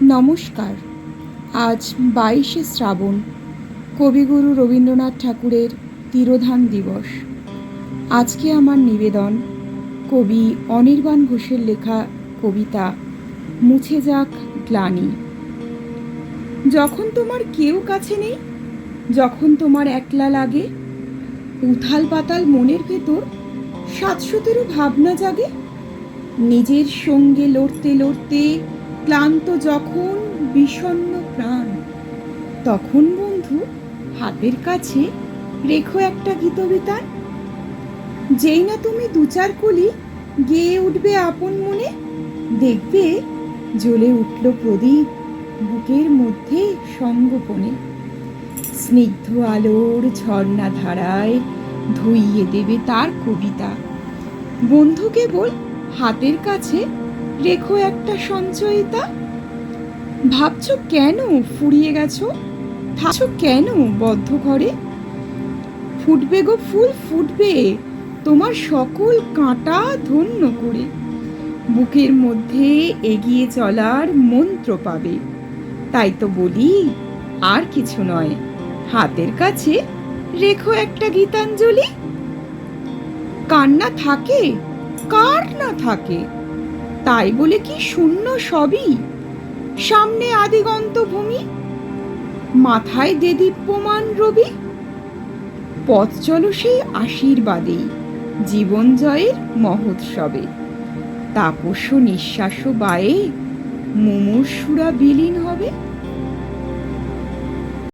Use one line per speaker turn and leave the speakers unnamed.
নমস্কার। আজ 22শে শ্রাবণ, কবিগুরু রবীন্দ্রনাথ ঠাকুরের তিরোধান দিবস। আজকে আমার নিবেদন কবি অনির্বাণ ঘোষের লেখা কবিতা মুছে যাক গ্লানি। যখন তোমার কেউ কাছে নেই, যখন তোমার একলা লাগে, উথাল পাতাল মনের ভেতর 700 ভাবনা জাগে। নিজের সঙ্গে লড়তে লড়তে ক্লান্ত যখন বিষণ্ণ প্রাণ, তখন বন্ধু হাতের কাছে রেখো একটা গীতবিতান। যেই না তুমি 2-4 কলি গেয়ে উঠবে আপন মনে, দেখবে জ্বলে উঠল প্রদীপ বুকের মধ্যে সঙ্গোপনে। স্নিগ্ধ আলোর ঝর্ণা ধারায় ধুইয়ে দেবে তার কবিতা। বন্ধু কেবল হাতের কাছে রেখো একটা সঞ্চয়িতা। ভাবছো কেন ফুরিয়ে গেছো, থাকছো কেন বদ্ধ ঘরে? ফুটবে গো ফুল ফুটবে, তোমার সকল কাঁটা ধন্য করে। বুকের মধ্যে এগিয়ে চলার মন্ত্র পাবে। তাই তো বলি, আর কিছু নয়, হাতের কাছে রেখো একটা গীতাঞ্জলি। কান্না থাকে, কার না থাকে, তাই বলে কি শূন্য সবই? সামনে আদিগন্ত ভূমি, মাথায় দেদীপ্যমান রবি। পথ চলো সেই আশীর্বাদেই, জীবন জয়ের মহোৎসবে। তাপস্য নিঃশ্বাস বায়ে মুমূর্ষুরা বিলীন হবে।